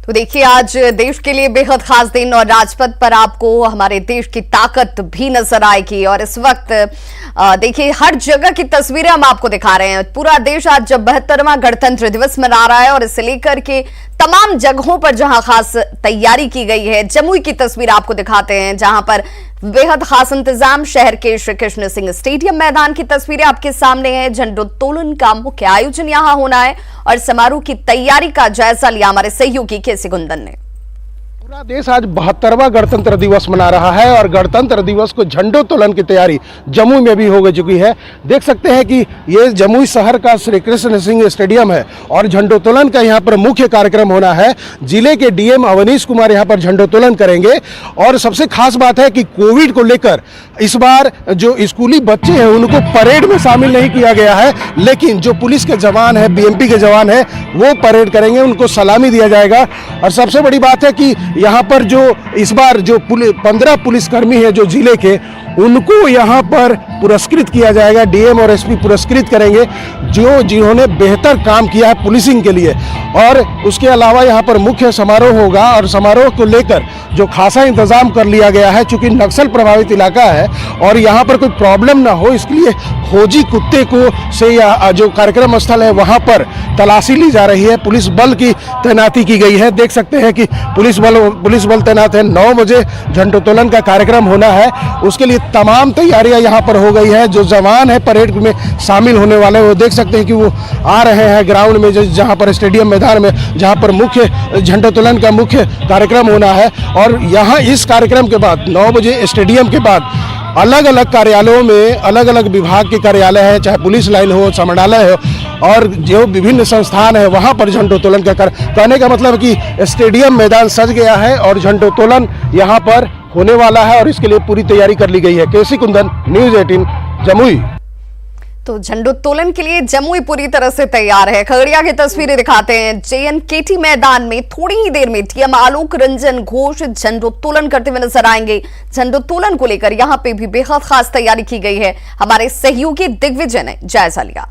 तो देखिए, आज देश के लिए बेहद खास दिन और राजपथ पर आपको हमारे देश की ताकत भी नजर आएगी। और इस वक्त देखिए, हर जगह की तस्वीरें हम आपको दिखा रहे हैं। पूरा देश आज जब 72वां गणतंत्र दिवस मना रहा है और इसे लेकर के तमाम जगहों पर जहां खास तैयारी की गई है, जमुई की तस्वीर आपको दिखाते हैं जहां पर बेहद खास इंतजाम। शहर के श्री कृष्ण सिंह स्टेडियम मैदान की तस्वीरें आपके सामने है। झंडोत्तोलन का मुख्य आयोजन यहां होना है और समारोह की तैयारी का जायजा लिया हमारे सहयोगी केसी गुंदन ने। पूरा देश आज 72वां गणतंत्र दिवस मना रहा है और गणतंत्र दिवस को झंडोत्तोलन की तैयारी जमुई में भी हो चुकी है। देख सकते हैं कि ये जमुई शहर का श्री कृष्ण सिंह स्टेडियम है और झंडोत्तोलन का यहाँ पर मुख्य कार्यक्रम होना है। जिले के डीएम अवनीश कुमार यहाँ पर झंडोत्तोलन करेंगे। और सबसे खास बात है कि कोविड को लेकर इस बार जो स्कूली बच्चे हैं उनको परेड में शामिल नहीं किया गया है, लेकिन जो पुलिस के जवान है, बीएमपी के जवान है, वो परेड करेंगे, उनको सलामी दिया जाएगा। और सबसे बड़ी बात है कि यहाँ पर जो इस बार जो 15 पुलिसकर्मी है जो जिले के, उनको यहाँ पर पुरस्कृत किया जाएगा। डीएम और एसपी पुरस्कृत करेंगे जिन्होंने बेहतर काम किया है पुलिसिंग के लिए। और उसके अलावा यहाँ पर मुख्य समारोह होगा और समारोह को लेकर जो खासा इंतजाम कर लिया गया है। चूंकि नक्सल प्रभावित इलाका है और यहाँ पर कोई प्रॉब्लम ना हो, इसके लिए खोजी कुत्ते को से या जो कार्यक्रम स्थल है वहाँ पर तलाशी ली जा रही है। पुलिस बल की तैनाती की गई है। देख सकते हैं कि पुलिस बल तैनात है। 9 बजे झंडोत्तोलन का कार्यक्रम होना है, उसके लिए तमाम तैयारियां यहाँ पर हो गई है। जो जवान है परेड में शामिल होने वाले, वो देख सकते हैं कि वो आ रहे हैं ग्राउंड में, जहाँ पर स्टेडियम मैदान में, जहाँ पर मुख्य झंडोत्तोलन का मुख्य कार्यक्रम होना है। और यहाँ इस कार्यक्रम के बाद 9 बजे स्टेडियम के बाद अलग अलग कार्यालयों में अलग अलग विभाग के कार्यालय है, चाहे पुलिस लाइन हो, समरालय हो और जो विभिन्न संस्थान है, वहाँ पर झंडोत्तोलन का कहने का मतलब कि स्टेडियम मैदान सज गया है और झंडोत्तोलन यहाँ पर होने वाला है और इसके लिए पूरी तैयारी कर ली गई है। केसी कुंदन, न्यूज़ 18 जमुई। तो झंडोत्तोलन के लिए जमुई पूरी तरह से तैयार है। खगड़िया की तस्वीरें दिखाते हैं। JNKT मैदान में थोड़ी ही देर में डीएम आलोक रंजन घोष झंडोत्तोलन करते हुए नजर आएंगे। झंडोत्तोलन को लेकर यहां पे भी बेहद खास तैयारी की गई है। हमारे सहयोगी दिग्विजय ने जायजा लिया।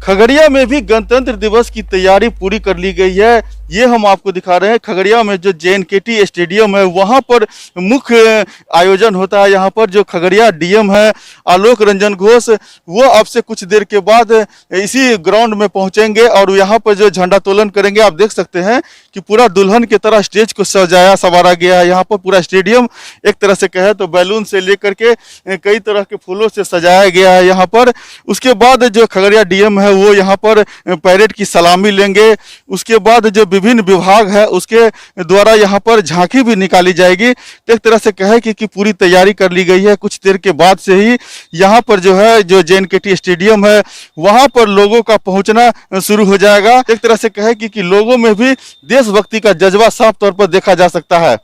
खगड़िया में भी गणतंत्र दिवस की तैयारी पूरी कर ली गई है। ये हम आपको दिखा रहे हैं। खगड़िया में जो JNKT स्टेडियम है वहाँ पर मुख्य आयोजन होता है। यहाँ पर जो खगड़िया डीएम है आलोक रंजन घोष, वो अब से कुछ देर के बाद इसी ग्राउंड में पहुँचेंगे और यहाँ पर जो झंडोत्तोलन करेंगे। आप देख सकते हैं कि पूरा दुल्हन की तरह स्टेज को संवारा गया है। यहाँ पर पूरा स्टेडियम एक तरह से कहे तो बैलून से लेकर के कई तरह के फूलों से सजाया गया है यहाँ पर। उसके बाद जो खगड़िया डीएम है वो यहाँ पर परेड की सलामी लेंगे। उसके बाद जो विभिन्न विभाग है उसके द्वारा यहाँ पर झांकी भी निकाली जाएगी। तो एक तरह से कहे कि पूरी तैयारी कर ली गई है। कुछ देर के बाद से ही यहाँ पर जो है जो JNKT स्टेडियम है वहाँ पर लोगों का पहुँचना शुरू हो जाएगा। एक तरह से कहे कि लोगों में भी देशभक्ति का जज्बा साफ तौर पर देखा जा सकता है।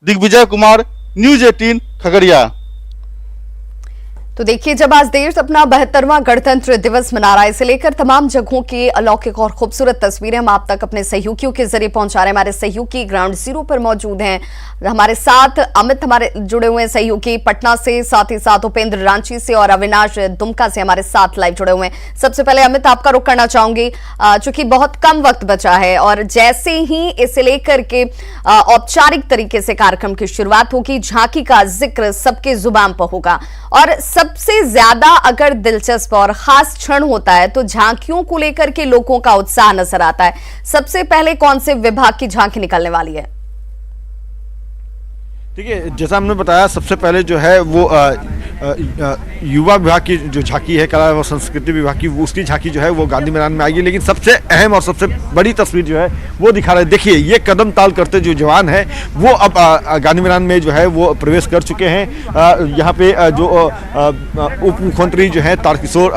दिग्विजय कुमार, न्यूज़ 18 खगड़िया। तो देखिए, जब आज देश अपना 72वां गणतंत्र दिवस मना रहा है, इसे लेकर तमाम जगहों की अलौकिक और खूबसूरत तस्वीरें हम आप तक अपने सहयोगियों के जरिए पहुंचा रहे हैं। हमारे सहयोगी ग्राउंड जीरो पर मौजूद हैं। हमारे साथ अमित हमारे जुड़े हुए हैं सहयोगी पटना से, साथ ही साथ उपेंद्र रांची से और अविनाश दुमका से हमारे साथ लाइव जुड़े हुए हैं। सबसे पहले अमित, आपका रुख करना चाहूंगी चूंकि बहुत कम वक्त बचा है और जैसे ही इसे लेकर के औपचारिक तरीके से कार्यक्रम की शुरुआत होगी, झांकी का जिक्र सबके जुबान पर होगा और सबसे ज्यादा अगर दिलचस्प और खास क्षण होता है तो झांकियों को लेकर के लोगों का उत्साह नजर आता है। सबसे पहले कौन से विभाग की झांकी निकलने वाली है? ठीक है, जैसा हमने बताया, सबसे पहले जो है वो युवा विभाग की जो झांकी है, कला व संस्कृति विभाग की, उसकी झांकी जो है वो गांधी मैदान में आएगी। लेकिन सबसे अहम और सबसे बड़ी तस्वीर जो है वो दिखा रहे हैं। देखिए, ये कदम ताल करते जो जवान हैं वो अब गांधी मैदान में जो है वो प्रवेश कर चुके हैं। यहाँ पे जो उप मुख्यमंत्री जो है तारकिशोर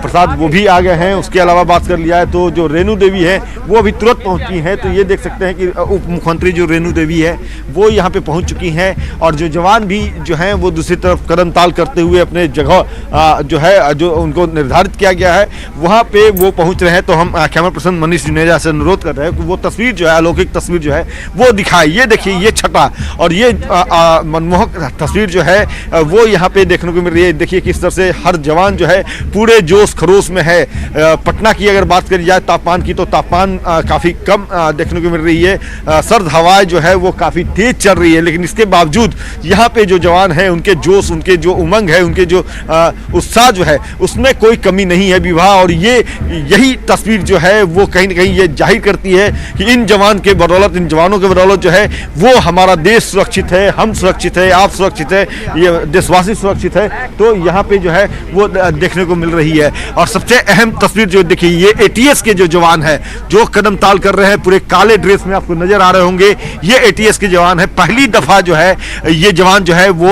प्रसाद वो भी आ गए हैं। उसके अलावा बात कर लिया है तो जो रेणु देवी है वो अभी तुरंत पहुँची हैं। तो ये देख सकते हैं कि उप मुख्यमंत्री जो रेणु देवी है वो यहाँ पे पहुँच चुकी हैं और जो जवान भी जो हैं वो दूसरी तरफ कदम ताल करते हुए अपने जगह जो है जो उनको निर्धारित किया गया है वहाँ पे वो पहुँच रहे हैं। तो हम कैमरा पर्सन मनीष जुनेजा से अनुरोध कर रहे हैं कि वो तस्वीर जो है, अलौकिक तस्वीर जो है वो दिखाए। ये देखिए, ये छटा और ये मनमोहक तस्वीर जो है वो यहाँ पे देखने को मिल रही है। देखिए किस तरह से हर जवान जो है पूरे जोश खरोश में है। पटना की अगर बात करी जाए तापमान की, तो तापमान काफ़ी कम देखने को मिल रही है। सर्द हवाएं जो है वो काफ़ी तेज चल रही है, लेकिन इसके बावजूद यहाँ पे जो जवान हैं उनके जोश, उनके जो उमंग है, उनके जो उत्साह जो है उसमें कोई कमी नहीं है विवाह। और यही तस्वीर जो है वो कहीं ना कहीं ये जाहिर करती है कि इन जवान के बदौलत, इन जवानों के बदौलत जो है वो हमारा देश सुरक्षित है, हम सुरक्षित है, आप सुरक्षित है, ये देशवासी सुरक्षित है। तो यहाँ पे जो है वो देखने को मिल रही है। और सबसे अहम तस्वीर जो देखिए, ये एटीएस के जो जवान है जो कदम ताल कर रहे हैं, पूरे काले ड्रेस में आपको नजर आ रहे होंगे, ये एटीएस के जवान है। पहली दफा जो है ये जवान जो है वो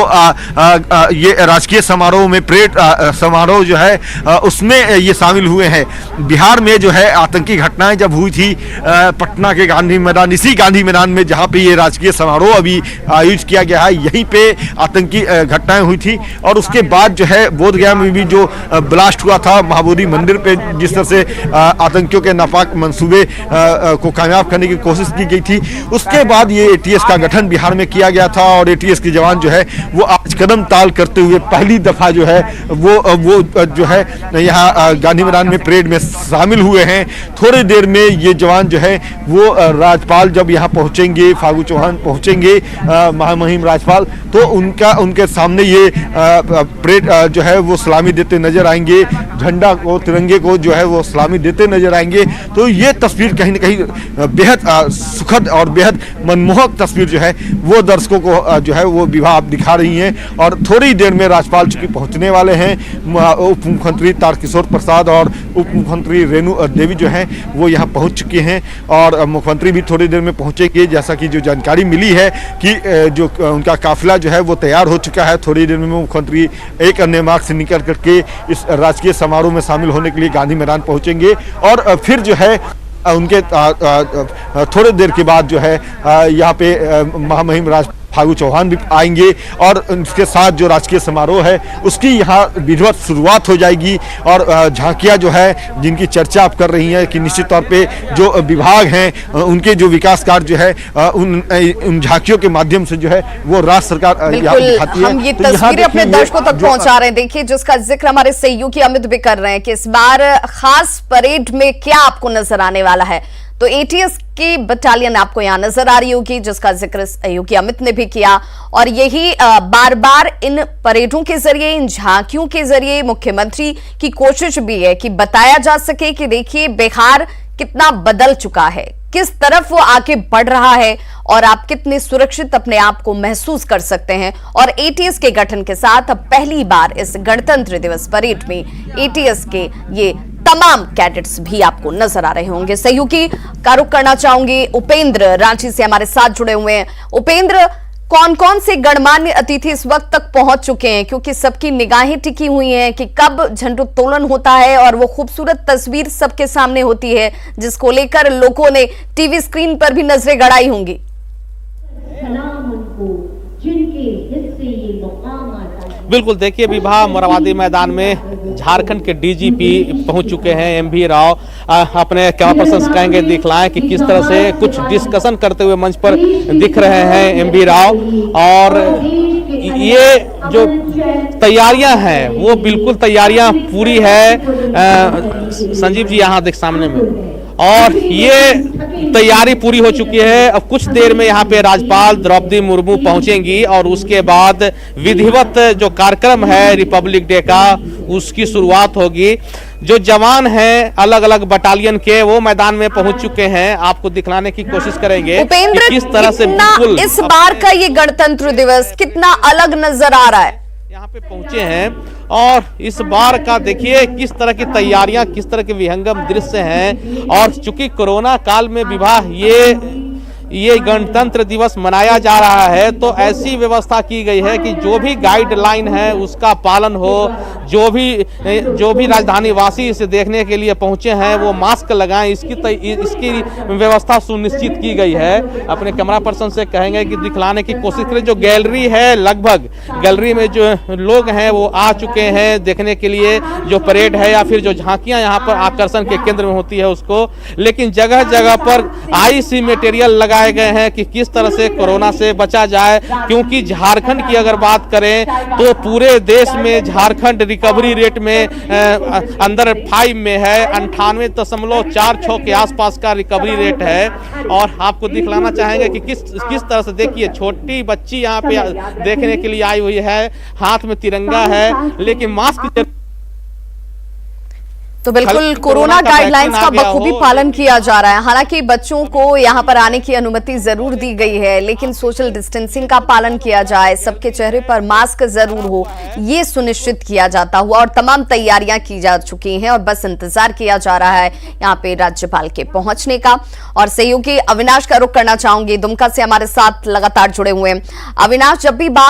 ये राजकीय समारोह में, परेड समारोह जो है उसमें ये शामिल हुए हैं। बिहार में जो है आतंकी घटनाएं जब हुई थी पटना के गांधी मैदान, इसी गांधी मैदान में जहां पे ये राजकीय समारोह अभी आयोजित किया गया है, यहीं पे आतंकी घटनाएं हुई थी। और उसके बाद जो है बोधगया में भी जो ब्लास्ट हुआ था महाबोधि मंदिर पे, जिस तरह से आतंकियों के नापाक मंसूबे को कामयाब करने की कोशिश की गई थी, उसके बाद ये एटीएस का गठन बिहार में किया गया था। और एटीएस के जवान जो है वो आज कदम ताल करते हुए पहली दफा जो है वो जो है यहाँ गांधी मैदान में परेड में शामिल हुए हैं। थोड़ी देर में ये जवान जो है वो राज्यपाल जब यहाँ पहुँचेंगे, फागू चौहान पहुँचेंगे, महामहिम राज्यपाल, तो उनके सामने ये परेड जो है वो सलामी देते नजर आएंगे, झंडा को, तिरंगे को जो है वो सलामी देते नजर आएंगे। तो ये तस्वीर कहीं ना कहीं बेहद सुखद और बेहद मनमोहक तस्वीर जो है वो दर्शकों को जो है वो विवाह दिखा रही हैं। और थोड़ी देर में राज्यपाल चूंकि पहुंचने वाले हैं, उप मुख्यमंत्री तारकिशोर प्रसाद और उप मुख्यमंत्री रेणु देवी जो हैं वो यहाँ पहुंच चुके हैं और मुख्यमंत्री भी थोड़ी देर में पहुंचेंगे। जैसा कि जो जानकारी मिली है कि जो उनका काफिला जो है वो तैयार हो चुका है। थोड़ी देर में मुख्यमंत्री एक अन्य मार्ग से निकल करके इस राजकीय समारोह में शामिल होने के लिए गांधी मैदान पहुंचेंगे। और फिर जो है उनके थोड़ी देर के बाद जो है यहाँ पे महामहिम राज फागू चौहान भी आएंगे और उसके साथ जो राजकीय समारोह है उसकी यहाँ विधिवत शुरुआत हो जाएगी। और झांकियाँ जो है जिनकी चर्चा आप कर रही हैं कि निश्चित तौर पे जो विभाग हैं उनके जो विकास कार्य जो है उन झांकियों के माध्यम से जो है वो राज्य सरकार यहाँ दिखाती है। हम ये तस्वीरें अपने दर्शकों तक पहुंचा रहे हैं। देखिए, जिसका जिक्र हमारे सहयोगी अमित भी कर रहे हैं कि इस बार खास परेड में क्या आपको नजर आने वाला है। तो एटीएस की बटालियन आपको यहां नजर आ रही होगी, जिसका जिक्र सहयोगी अमित ने भी किया। और यही बार बार इन परेडों के जरिए, इन झांकियों के जरिए मुख्यमंत्री की कोशिश भी है कि बताया जा सके कि देखिए बिहार कितना बदल चुका है, किस तरफ वो आगे बढ़ रहा है और आप कितने सुरक्षित अपने आप को महसूस कर सकते हैं। और एटीएस के गठन के साथ अब पहली बार इस गणतंत्र दिवस परेड में एटीएस के ये तमाम कैडेट्स भी आपको नजर आ रहे होंगे। सहयोगी का रुख करना चाहूंगी, उपेंद्र रांची से हमारे साथ जुड़े हुए हैं। उपेंद्र, कौन कौन से गणमान्य अतिथि इस वक्त तक पहुंच चुके हैं, क्योंकि सबकी निगाहें टिकी हुई हैं कि कब झंडोत्तोलन होता है और वो खूबसूरत तस्वीर सबके सामने होती है जिसको लेकर लोगों ने टीवी स्क्रीन पर भी नजरें गड़ाई होंगी। बिल्कुल, देखिए विवाह मोराबादी मैदान में झारखंड के डीजीपी पहुंच चुके हैं एमवी राव। अपने कैमरा पर्सन कहेंगे दिखलाएं कि किस तरह से कुछ डिस्कशन करते हुए मंच पर दिख रहे हैं एमवी राव। और ये जो तैयारियां हैं वो बिल्कुल तैयारियां पूरी है। संजीव जी यहाँ देख सामने में, और ये तैयारी पूरी हो चुकी है। अब कुछ देर में यहाँ पे राज्यपाल द्रौपदी मुर्मू पहुंचेंगी और उसके बाद विधिवत जो कार्यक्रम है रिपब्लिक डे का उसकी शुरुआत होगी। जो जवान हैं अलग अलग बटालियन के वो मैदान में पहुंच चुके हैं, आपको दिखलाने की कोशिश करेंगे उपेंद्र, किस तरह से बिल्कुल इस बार का ये गणतंत्र दिवस कितना अलग नजर आ रहा है। यहाँ पे पहुंचे हैं और इस बार का देखिए किस तरह की तैयारियां, किस तरह के विहंगम दृश्य हैं। और चूंकि कोरोना काल में विवाह ये गणतंत्र दिवस मनाया जा रहा है तो ऐसी व्यवस्था की गई है कि जो भी गाइडलाइन है उसका पालन हो। जो भी राजधानी वासी इसे देखने के लिए पहुंचे हैं वो मास्क लगाएं, इसकी व्यवस्था सुनिश्चित की गई है। अपने कैमरा पर्सन से कहेंगे कि दिखलाने की कोशिश करें। जो गैलरी है, लगभग गैलरी में जो लोग हैं वो आ चुके हैं देखने के लिए जो परेड है या फिर जो झांकियां यहाँ पर आकर्षण के केंद्र में होती है उसको। लेकिन जगह जगह पर आईसी मटेरियल लगाए गए हैं कि किस तरह से कोरोना से बचा जाए, क्योंकि झारखंड की अगर बात करें तो पूरे देश में झारखंड रिकवरी रेट में अंडर 5 में है। 98.46 के आसपास का रिकवरी रेट है। और आपको दिखलाना चाहेंगे कि किस तरह से देखिए छोटी बच्ची यहाँ पे देखने के लिए आई हुई है, हाथ में तिरंगा है लेकिन मास्क। तो बिल्कुल कोरोना गाइडलाइंस का बखूबी पालन किया जा रहा है। हालांकि बच्चों को यहां पर आने की अनुमति जरूर दी गई है, लेकिन सोशल डिस्टेंसिंग का पालन किया जाए, सबके चेहरे पर मास्क जरूर हो, ये सुनिश्चित किया जाता हुआ और तमाम तैयारियां की जा चुकी हैं और बस इंतजार किया जा रहा है यहां पे राज्यपाल के पहुंचने का। और सहयोगी अविनाश का रुख करना चाहूंगी, दुमका से हमारे साथ लगातार जुड़े हुए हैं। अविनाश, जब भी बात